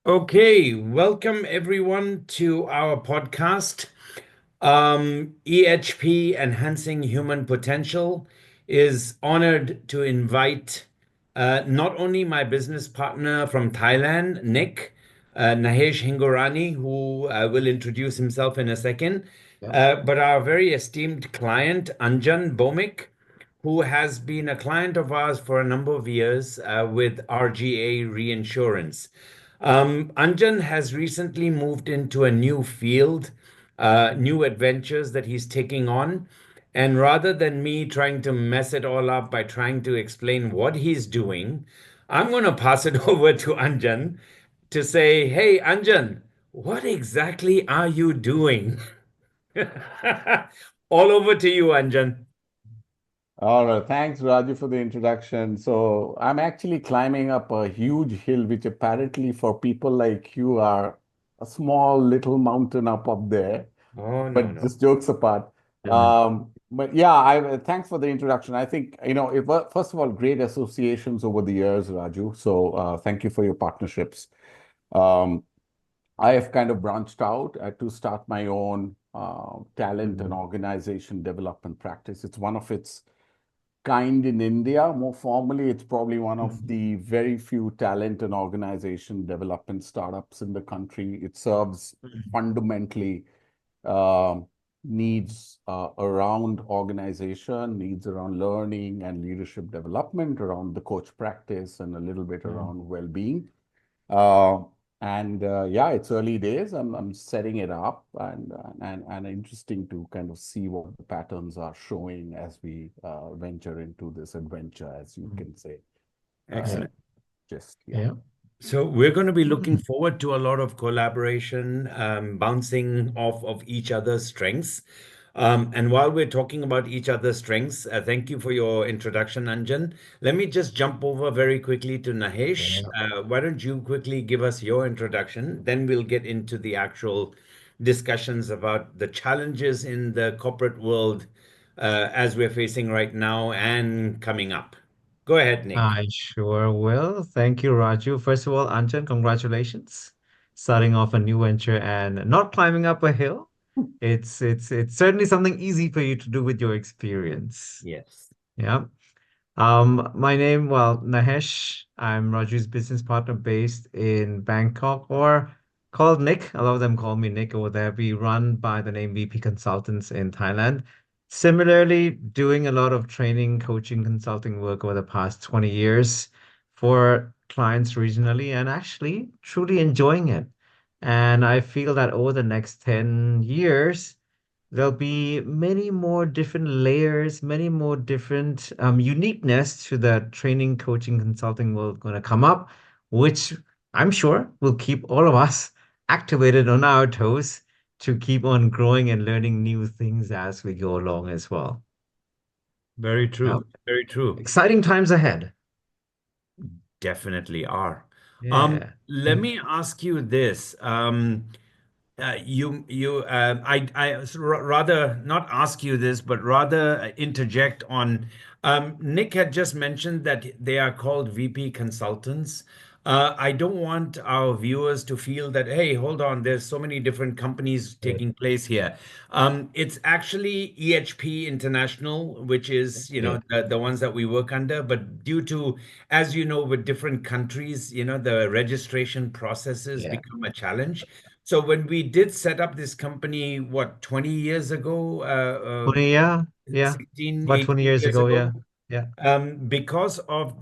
Okay, welcome everyone to our podcast. EHP Enhancing Human Potential is honored to invite not only my business partner from Thailand, Nick, Nahesh Hingorani, who will introduce himself in a second, Yeah. but our very esteemed client, Anjan Bhowmick, who has been a client of ours for a number of years with RGA Reinsurance. Anjan has recently moved into a new field, new adventures that he's taking on. And rather than me trying to mess it all up by trying to explain what he's doing, I'm going to pass it over to Anjan to say, hey, Anjan, what exactly are you doing? All over to you, Anjan. All right. Thanks, Raju, for the introduction. So I'm actually climbing up a huge hill, which apparently for people like you are a small little mountain up there. Oh, no, But no. just jokes apart. But yeah, I thanks for the introduction. I think, first of all, great associations over the years, Raju. So thank you for your partnerships. Um, I have kind of branched out to start my own talent and Mhm. organization development practice. It's one of its kind in India. More formally, it's probably one of Mhm. the very few talent and organization development startups in the country. It serves fundamentally um, needs around organization, needs around learning and leadership development, around the coach practice, and a little bit Mhm. around well-being. Uh, and yeah, it's early days. I'm setting it up, and interesting to kind of see what the patterns are showing as we venture into this adventure, as you Mhm. can say. Uh, Excellent. just yeah. Yeah. So we're going to be looking forward to a lot of collaboration, bouncing off of each other's strengths. And while we're talking about each other's strengths, thank you for your introduction, Anjan. Let me just jump over very quickly to Nahesh. Yeah. Why don't you quickly give us your introduction? Then we'll get into the actual discussions about the challenges in the corporate world as we're facing right now and coming up. Go ahead, Nick. I sure will. Thank you, Raju. First of all, Anjan, congratulations. Starting off a new venture and not climbing up a hill. It's certainly something easy for you to do with your experience. Yes. Yeah. Nahesh. I'm Raju's business partner based in Bangkok or called Nick. A lot of them call me Nick over there. We run by the name VP Consultants in Thailand. Similarly, doing a lot of training, coaching, consulting work over the past 20 years for clients regionally and actually truly enjoying it. And I feel that over the next 10 years, there'll be many more different layers, many more different uniqueness to the training, coaching, consulting world going to come up, which I'm sure will keep all of us activated on our toes to keep on growing and learning new things as we go along as well. Very Yep. true. Very true. Exciting times ahead. Definitely are. Yeah. Let me ask you this. Rather not ask you this, but rather interject on. Nick had just mentioned that they are called VP consultants. I don't want our viewers to feel that, hey, hold on, there's so many different companies Yeah. taking place here. It's actually EHP International, which is, Yeah. the ones that we work under. But due to, as you know, with different countries, the registration processes Yeah. become a challenge. So when we did set up this company, what, 20 years ago, 20, yeah. Yeah. 16, About 20 18 years years ago. ago, Yeah. Yeah. because of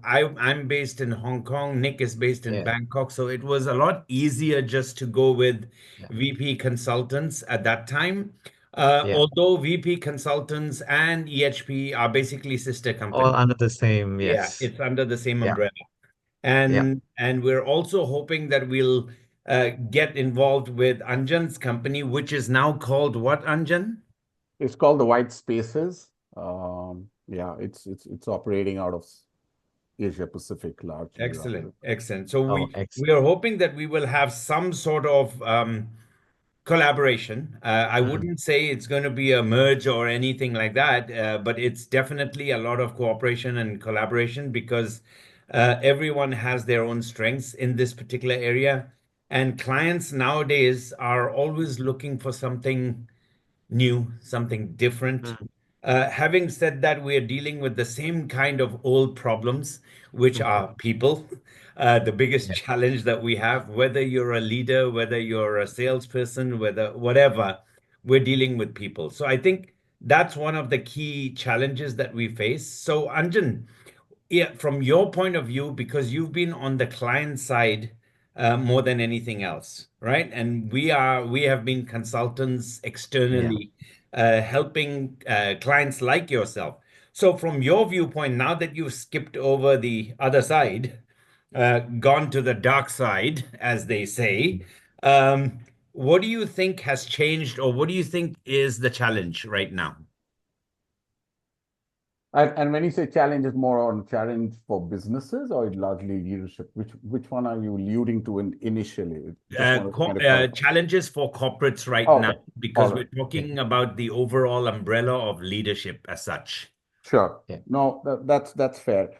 I'm based in Hong Kong, Nick is based in Yeah. Bangkok, so it was a lot easier just to go with Yeah. VP consultants at that time. Yeah. Although VP consultants and EHP are basically sister All companies. under the same. Yeah, Yes. it's under the same Yeah. umbrella. Yeah. And we're also hoping that we'll get involved with Anjan's company, which is now called what, Anjan? It's called the White Spaces. Yeah, it's operating out of Asia Pacific largely, Excellent, Raju. excellent. So Oh, we are excellent. hoping that we will have some sort of collaboration. I Mm. wouldn't say it's going to be a merge or anything like that, but it's definitely a lot of cooperation and collaboration because Everyone has their own strengths in this particular area. And clients nowadays are always looking for something new, something different. Mm. Having said that, we are dealing with the same kind of old problems, which Mhm. are people. The biggest Yeah. challenge that we have, whether you're a leader, whether you're a salesperson, whether whatever, we're dealing with people. So I think that's one of the key challenges that we face. So, Anjan, yeah, from your point of view, because you've been on the client side more than anything else, right? And we have been consultants Yeah. externally, helping clients like yourself. So from your viewpoint, now that you've skipped over the other side, gone to the dark side, as they say, um, what do you think has changed, or what do you think is the challenge right now? And when you say challenge, it's more on challenge for businesses or largely leadership? Which one are you alluding to initially? Just wanted to kind of clarify. Challenges for corporates right now, Okay. All because right. we're Yeah. talking about the overall umbrella of leadership as such. Sure. Yeah. No, that's fair.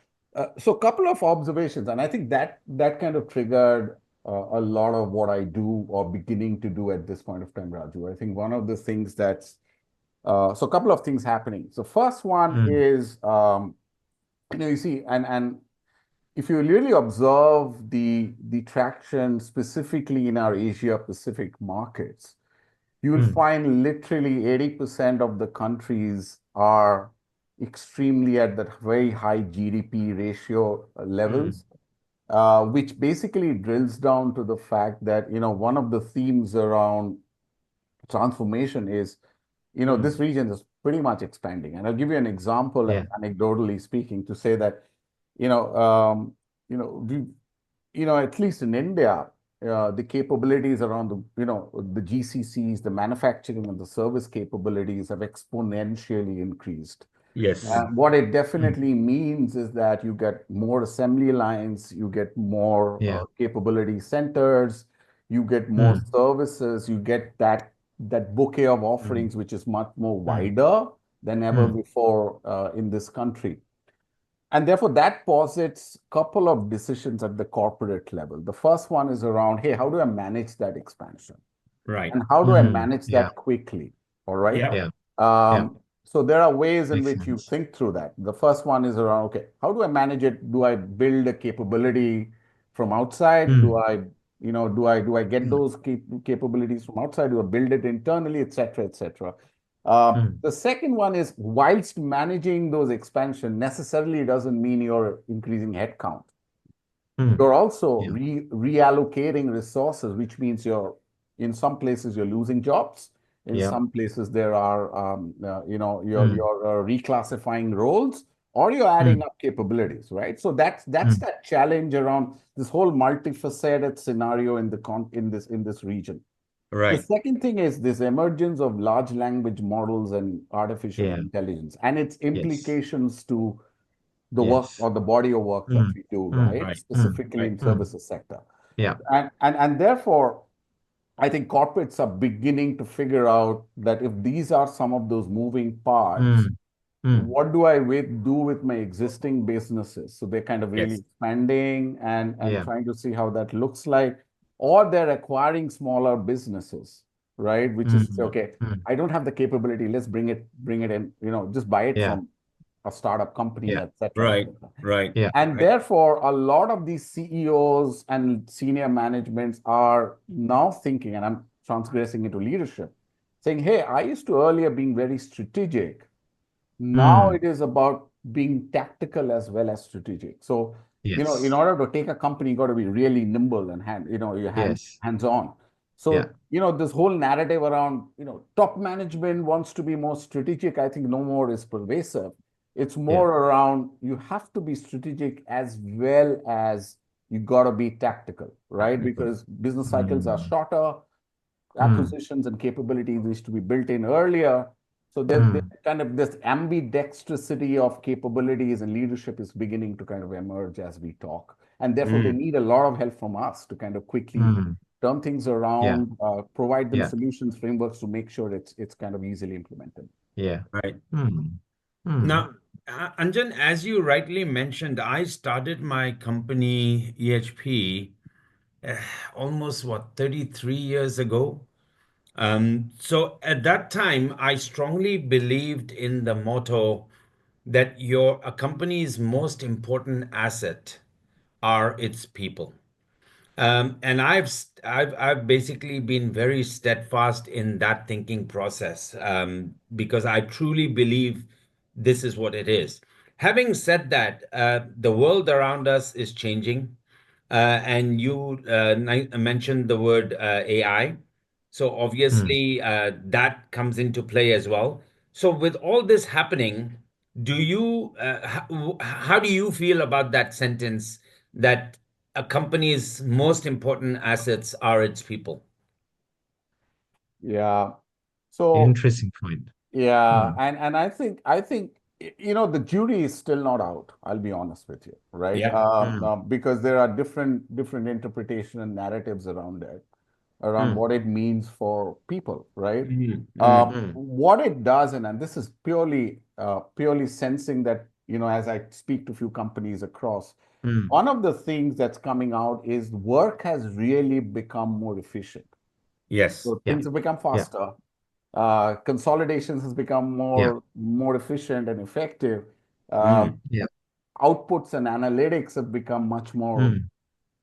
So a couple of observations, and I think that kind of triggered a lot of what I do or beginning to do at this point of time, Raju. I think one of the things that's so a couple of things happening. So first one Mm. is you see, and if you really observe the traction specifically in our Asia Pacific markets, you will Mm. find literally 80% of the countries are extremely at that very high GDP ratio Mm. levels, which basically drills down to the fact that, one of the themes around transformation is, Mm. this region is pretty much expanding. And I'll give you an example, Yeah. anecdotally speaking, to say that, you know, um, we at least in India, the capabilities around the GCCs, the manufacturing and the service capabilities have exponentially increased. Yes. Mm. What it Mm. definitely means is that you get more assembly lines, you get more Yeah. capability centers, you get more Mm. services, you get that bouquet of Mm. offerings, which is much more Mm. wider than ever Mm. before in this country. And therefore, that posits a couple of decisions at the corporate level. The first one is around, hey, how do I manage that expansion? Right. And how do I Mm. manage Yeah. that quickly? All right. Yeah. Yeah. Yeah. So there are ways in Makes which you sense. think through that. The first one is around, okay, how do I manage it? Do I build a capability from outside? Mm. Do I get Mm. those capabilities from outside? Do I build it internally, et cetera, et cetera? Mm. The second one is, whilst managing those expansion necessarily doesn't mean you're increasing headcount. Mm. You're also Yeah. reallocating resources, which means in some places you're losing jobs. In Yeah. some places there are, Mm. you're reclassifying roles, or you're adding Mm. up capabilities, right? So that's Mm. that challenge around this whole multifaceted scenario in this region. The Right. second thing is this emergence of large language models and artificial Yeah. intelligence and its Yes. implications to the work Yes. or the body of work that Mm. we do, Mm. right? Right. Mm. Specifically Right. in Mm. services sector. Yeah. And therefore, I think corporates are beginning to figure out that if these are some of those moving parts, Mm. Mm. what do I do with my existing businesses? So they're kind of really Yes. expanding and Yeah. trying to see how that looks like, or they're acquiring smaller businesses, right? Which is to say, Mm. okay, Mm. I don't have the capability. Let's bring it in, just buy it Yeah. from a startup company, Yeah. et cetera, et Right. cetera. Right. Yeah. And Right. therefore, a lot of these CEOs and senior managements are now thinking, and I'm transgressing into leadership, saying, hey, I used to earlier being very strategic. Now Mm. it is about being tactical as well as strategic. So, in Yes. order to take a company, you got to be really nimble and your Yes. hands on. Yeah. So, this whole narrative around, top management wants to be more strategic, I think no more is pervasive. It's Yeah. more around you have to be strategic as well as you got to be tactical, right? Tactical. Because business cycles are Mm. shorter, Mm. acquisitions and capabilities needs to be built in earlier. So there's Mm. kind of this ambidextrosity of capabilities and leadership is beginning to kind of emerge as we talk. And therefore, they Mm. need a lot of help from us to kind of quickly Mm. turn things Yeah. around, provide them Yeah. solutions, frameworks to make sure it's kind of easily implemented. Yeah. Right. Mm. Hmm. Now, Anjan, as you rightly mentioned, I started my company EHP uh, almost what 33 years ago. So at that time, I strongly believed in the motto that a company's most important asset are its people. And I've basically been very steadfast in that thinking process because I truly believe this is what it is. Having said that, the world around us is changing, and you mentioned the word AI. So Hmm. obviously that comes into play as well. So with all this happening, how do you feel about that sentence that a company's most important assets are its people? Yeah. So Interesting point. yeah, Hmm. and I think the jury is still not out. I'll be honest with you, right? Yeah. Hmm. Because there are different interpretation and narratives around it, around Hmm. what it means for people, right? Mm, mm, Hmm. What it does, and this is purely sensing that, as I speak to few companies across, Hmm. one of the things that's coming out is work has really become more efficient. yes. So Yeah. things have become Yeah. faster. Consolidations has become Yeah. more efficient and effective. Uh, Mm, Yeah. Outputs and analytics have become much more Hmm. Hmm.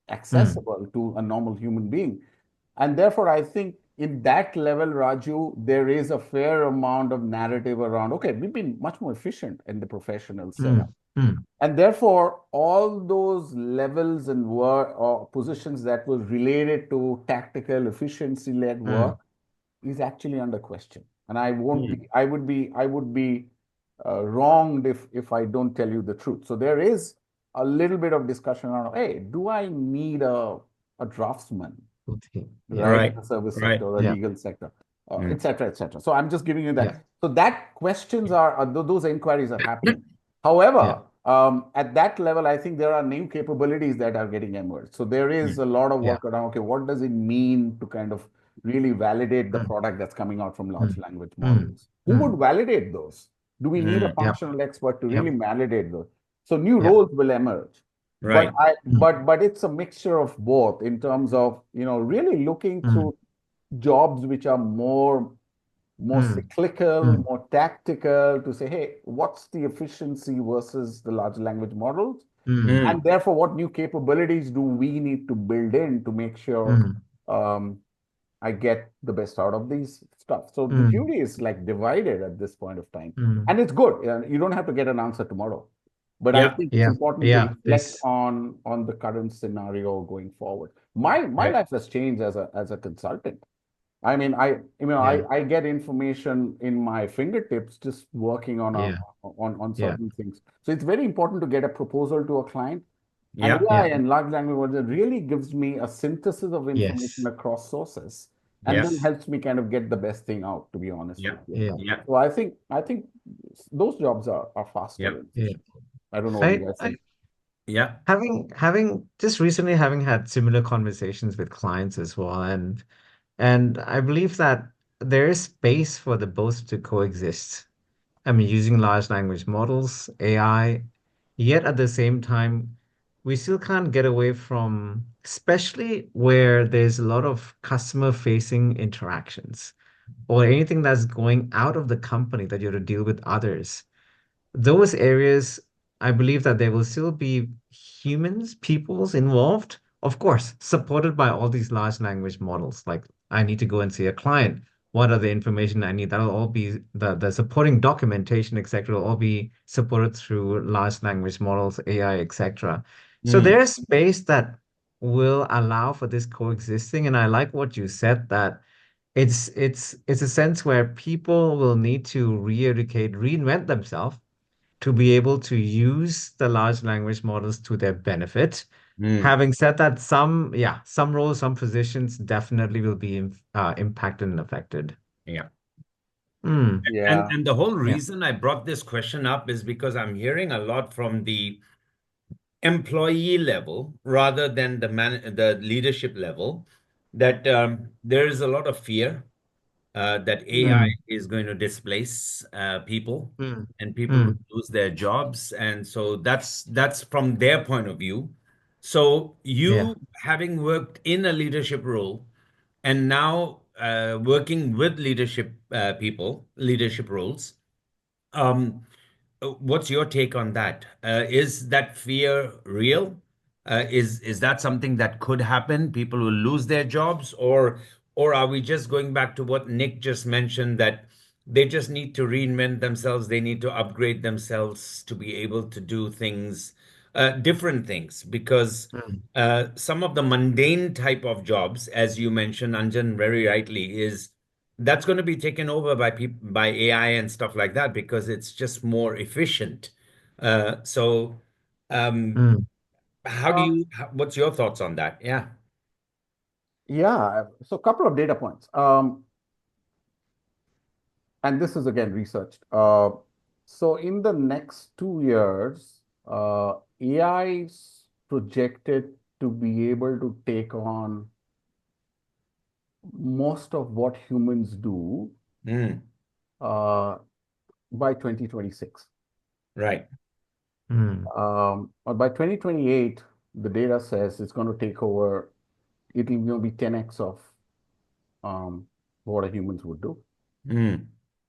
accessible to a normal human being. And therefore, I think in that level, Raju, there is a fair amount of narrative around, okay, we've been much more efficient in the professional Hmm. setup. Hmm. And therefore, all those levels and work or positions that was related to tactical efficiency-led Hmm. work is actually under question. And I won't mm, be, I would be wronged if I don't tell you the truth. So there is a little bit of discussion around, hey, do I need a draftsman, Good thing. Yeah. right, in right. the service Right. sector or a Yeah. legal sector, Mm, et cetera, et cetera. So I'm just giving you Yeah. that. So that questions those inquiries are happening. Yeah. However, at that level, I think there are new capabilities that are getting emerged. So there is mm, a lot of Yeah. work around, okay, what does it mean to kind of really validate the Hmm. product that's coming out from large Hmm. language Hmm. models? Who Hmm. would validate those? Do we need a mm, Yep. functional expert to really Yep. validate those? So new Yep. roles will emerge. But right. I Hmm. but it's a mixture of both in terms of, really looking Hmm. through jobs which are more Hmm. cyclical, Hmm. more tactical to say, hey, what's the efficiency versus the large language models? Hmm. And Mm, therefore, what new capabilities do we need to build in to make sure Hmm. um, I get the best out of these stuff? So the Hmm. jury is like divided at this point of time. Hmm. And it's good. You don't have to get an answer tomorrow. But I yeah. think it's Yeah. important to Yeah. reflect This. on the current scenario going forward. My Right. life has changed as a consultant. I mean, Yeah. I get information in my fingertips just working Yeah. on Yeah. certain things. So it's very important to get a proposal to a client. And Yeah. AI Yeah. and large language model really gives me a synthesis of information Yes. across sources, and then Yes. Yes. helps me kind of get the best thing out, to be honest Yeah. with you. Yeah. Yeah. So I think those jobs are faster Yeah. and Yeah. efficient. I don't know what you guys I think. Yeah. having just recently having had similar conversations with clients as well, and I believe that there is space for the both to coexist. I mean, using large language models, AI, yet at the same time, we still can't get away from, especially where there's a lot of customer-facing interactions or anything that's going out of the company that you have to deal with others. Those areas, I believe that there will still be humans, peoples involved, of course, supported by all these large language models. Like I need to go and see a client. What are the information I need? That'll all be the supporting documentation, etc. will all be supported through large language models, AI, etc. So Mm, there's space that will allow for this coexisting. And I like what you said that it's a sense where people will need to re-educate, reinvent themselves to be able to use the large language models to their benefit. mm, Having said that, some roles, some positions definitely will be impacted and affected. yeah. Mm, And Yeah. and the whole yeah, reason I brought this question up is because I'm hearing a lot from the employee level rather than the leadership level that there is a lot of fear. that AI Mm, is going to displace people, mm, and people will mm, lose their jobs. And so that's from their point of view. So yeah. you, having worked in a leadership role and now working with leadership roles, um, what's your take on that? Is that fear real? Is that something that could happen? People will lose their jobs, or are we just going back to what Nick just mentioned, that they just need to reinvent themselves, they need to upgrade themselves to be able to do things, different things, because Mm, some of the mundane type of jobs, as you mentioned, Anjan, very rightly, is that's going to be taken over by people, by AI and stuff like that, because it's just more efficient. So, um, mm, what's your thoughts on that? Yeah. Yeah, so a couple of data points. And this is again researched. So in the next 2 years, AI is projected to be able to take on most of what humans do Mm, uh, by 2026. right. mm, Or by 2028, the data says it's going to take over, it will be 10x of what a humans would do. Mm,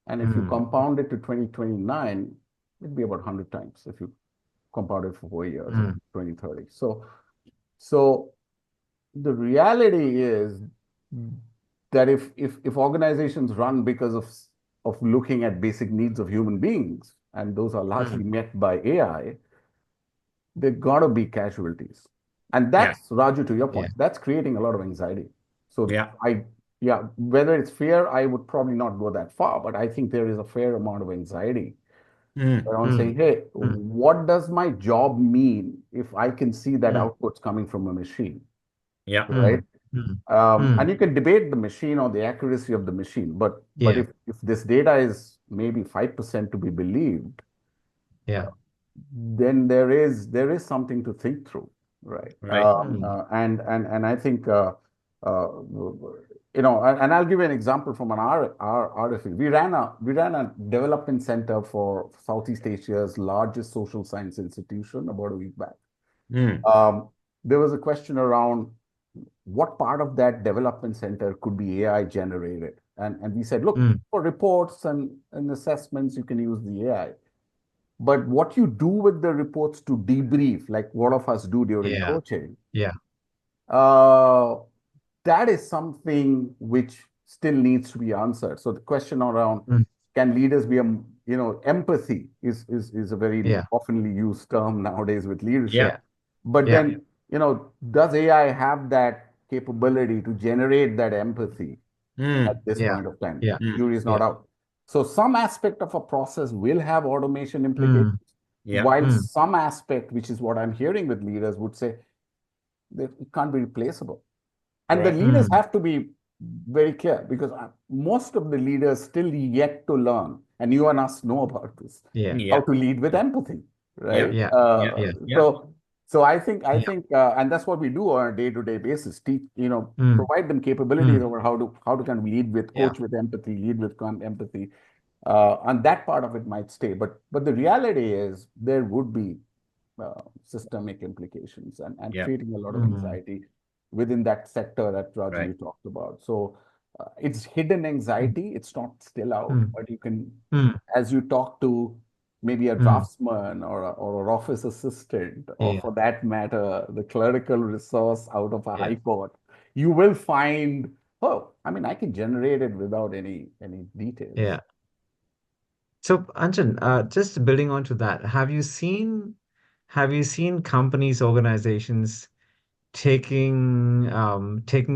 And if you mm, compound it to 2029, it'd be about 100 times if you compound it for 4 years in mm, 2030. So the reality is that if organizations run because of looking at basic needs of human beings, and those are largely mm, met by AI, there gotta be casualties. And yeah. that's, Raju, to your yeah. point, that's creating a lot of anxiety. So Yeah. yeah, whether it's fear, I would probably not go that far, but I think there is a fair amount of anxiety Mm, around saying, Mm, hey, mm, what does my job mean if I can see that mm, output's coming from a machine, yeah. right? mm, mm, And mm, you can debate the machine or the accuracy of the machine, but yeah. if this data is maybe 5% to be believed, Yeah. then there is something to think through, right? Right. Mm, And I think uh, and I'll give you an example from our field. We ran a development center for Southeast Asia's largest social science institution about a week back. Mm, Um, there was a question around what part of that development center could be AI generated, and we said, look, mm, for reports and assessments, you can use the AI. But what you do with the reports to debrief, like what of us do during yeah. coaching, Yeah. uh, that is something which still needs to be answered. So the question around Mm, can leaders be, empathy is a very yeah. oftenly used term nowadays with leadership. yeah. Yeah. But Yeah. then, does AI have that capability to generate that empathy at Mm, this Yeah. point of time? Yeah. mm, Jury is Yeah. not out. So some aspect of a process will have automation implications, Mm, yeah. while mm, some aspect, which is what I'm hearing with leaders, would say that it can't be replaceable. And the Right. leaders mm, have to be very clear, because most of the leaders still yet to learn, and you and us know about this, yeah. how Yeah. to lead with Yeah. empathy, Yeah. right? Yeah. Yeah. Yeah. Yeah. So I Yeah. think, and that's what we do on a day-to-day basis. Teach, Mm, provide them capabilities mm, over how to kind of lead with, yeah. coach with empathy, lead with empathy, and that part of it might stay. But the reality is there would be systemic implications, and Yeah. creating a lot of Mm, anxiety within that sector that Raju Right. you talked about. So it's hidden mm, anxiety. It's not still out, mm, but you can, mm, as you talk to maybe a mm, draftsman or an office assistant, or yeah. for that matter, the clerical resource out of a Yeah. high court, you will find, oh, I mean, I can generate it without any details. Yeah. So, Anjan, just building on to that, have you seen companies, organizations taking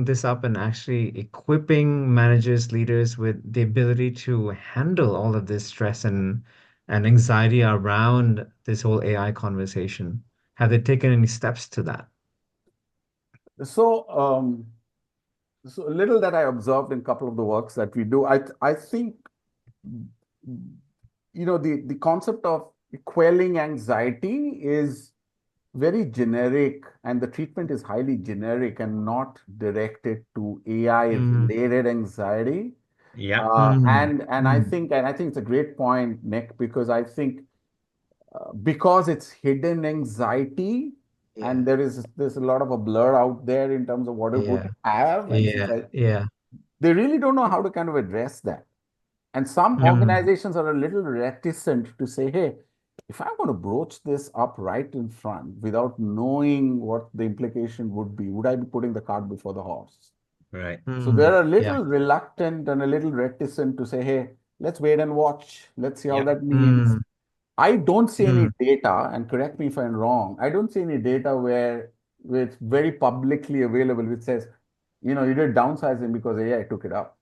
this up and actually equipping managers, leaders with the ability to handle all of this stress and anxiety around this whole AI conversation? Have they taken any steps to that? So, so a little that I observed in a couple of the works that we do, I think, the concept of quelling anxiety is very generic, and the treatment is highly generic and not directed to AI Mm, related anxiety. Yeah. And I Mm. think it's a great point, Nick, because I think because it's hidden anxiety and Yeah. there's a lot of a blur out there in terms of what it would Yeah. have, and since Yeah. Yeah. they really don't know how to kind of address that. And some Yep. Mm. organizations are a little reticent to say, hey, if I'm going to broach this up right in front without knowing what the implication would be, would I be putting the cart before the horse? Right. So they're a Yeah. little reluctant and a little reticent to say, hey, let's wait and watch. Let's see how Yeah. that means. Mm. I don't see any Mm. data, and correct me if I'm wrong, I don't see any data where it's very publicly available, which says, you did downsizing because AI took it up.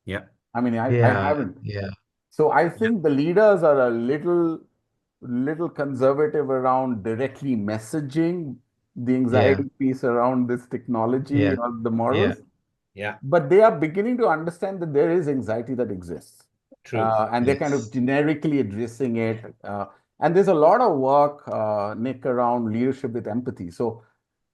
Yeah. I mean, I Yeah. haven't. Yeah. So I Yeah. think the leaders are a little conservative around directly messaging the Yeah. anxiety piece around this technology Yeah. or the Yeah. models, Yeah. but they are beginning to understand that there is anxiety that exists, True. and they're kind of Yes. generically addressing it. And there's a lot of work, Nick, around leadership with empathy. So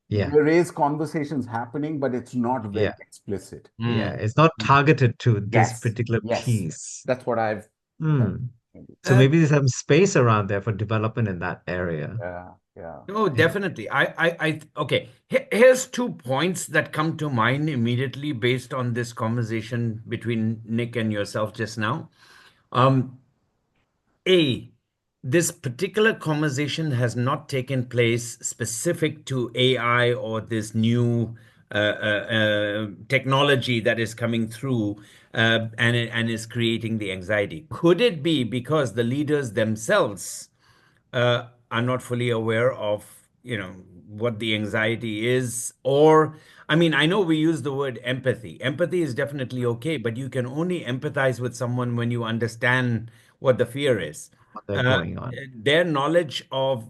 Yeah. there is conversations happening, but it's not very Yeah. explicit. Yeah. Mm. It's not targeted to this Yes, particular yes, piece. that's what I've felt. Mm. So Uh, maybe there's some space around there for development in that area. Yeah, yeah. oh, Yeah. definitely. Okay. Here's 2 points that come to mind immediately based on this conversation between Nick and yourself just now. Um, A, this particular conversation has not taken place specific to AI or this new technology that is coming through and is creating the anxiety. Could it be because the leaders themselves are not fully aware of, what the anxiety is? Or, I mean, I know we use the word empathy. Empathy is definitely okay, but you can only empathize with someone when you understand what the fear is. What they're Uh, going on. their knowledge of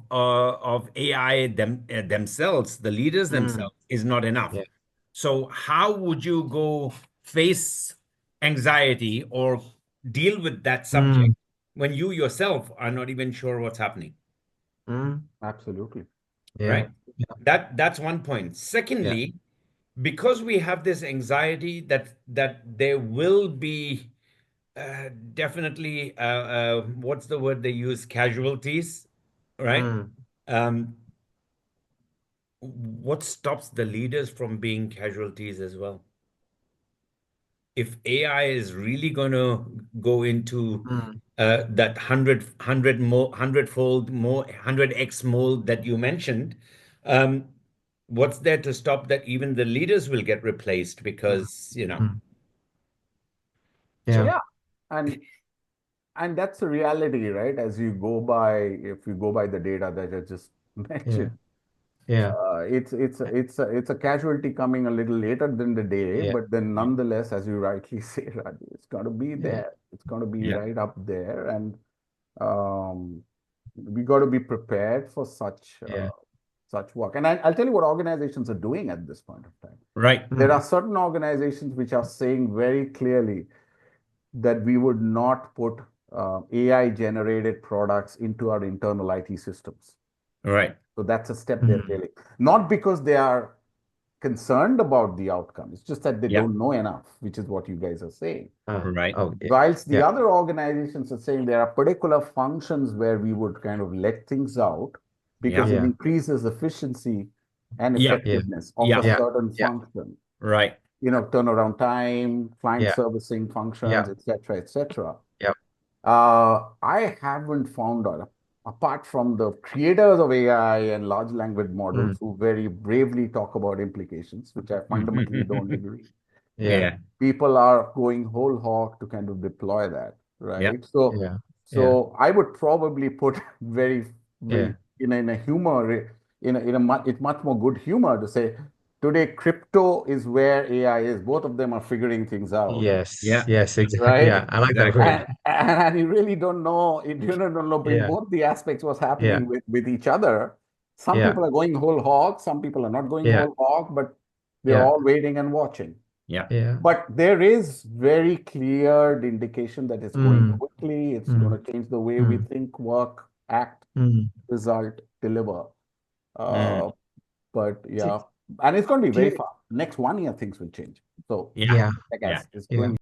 AI themselves, the leaders Mm. themselves, is not enough. Yeah. So how would you go face anxiety or deal with that subject Mm. when you yourself are not even sure what's happening, Mm. Absolutely. Yeah. right? Yeah. That's one point. Yeah. Secondly, because we have this anxiety that there will be definitely what's the word they use? Casualties, right? Mm. Um, what stops the leaders from being casualties as well? If AI is really going to go into Mm. that hundred more, hundredfold more, 100x mold that you mentioned, um, what's there to stop that even the leaders will get replaced Mm. because, Mm. so Yeah. Yeah. And and that's a reality, right? As you go by, if you go by the data that I just Yeah. mentioned, Yeah. it's a casualty coming a little later than the day, Yeah. but then yeah, nonetheless, as you rightly say, Raju, it's going to be Yeah. there. It's going to be yeah, right up there, and um, we got to be prepared for Yeah. such work. And I'll tell you what organizations are doing at this point of time. right, There Mm. are certain organizations which are saying very clearly that we would not put AI generated products into our internal IT systems. right, So that's a step they're Mm. taking. Not because they are concerned about the outcome, it's just that they yeah, don't know enough, which is what you guys are saying. right, Oh, yeah. Whilst the Yeah. other organizations are saying there are particular functions where we would kind of let things out because yeah, it Yeah. increases efficiency and yeah, Yeah. effectiveness of a yeah, Yeah. certain Yeah. function. right, Turnaround time, client Yeah. servicing functions, Yeah. etc., etc. Yeah. I haven't found out, apart from the creators of AI and large language Mm. models who very bravely talk about implications, which I fundamentally don't agree. Yeah. yeah, People are going whole hog to kind of deploy that, yeah, right? So, Yeah. Yeah. so I would probably put very, Yeah. very in a humor, it's much more good humor to say today crypto is where AI is. Both of them are figuring things out, Yes. yeah, Yes. Exactly. right? Yeah. I like that exactly, word. And you really don't know, don't know in Yeah. both the aspects what's Yeah. happening with each other. Some Yeah. people are going whole hog, some people are not going Yeah. whole hog, but they're Yeah. all waiting and watching. yeah, Yeah. But there is very clear indication that it's going Mm. quickly. It's going Mm. to change the way we Mm. think, work, act, Mm. result, deliver. Uh, mm, but Do, yeah, and it's going to be do very you, fast. Next 1 year, things will change. So yeah, yeah. I yeah. guess it's Yeah. going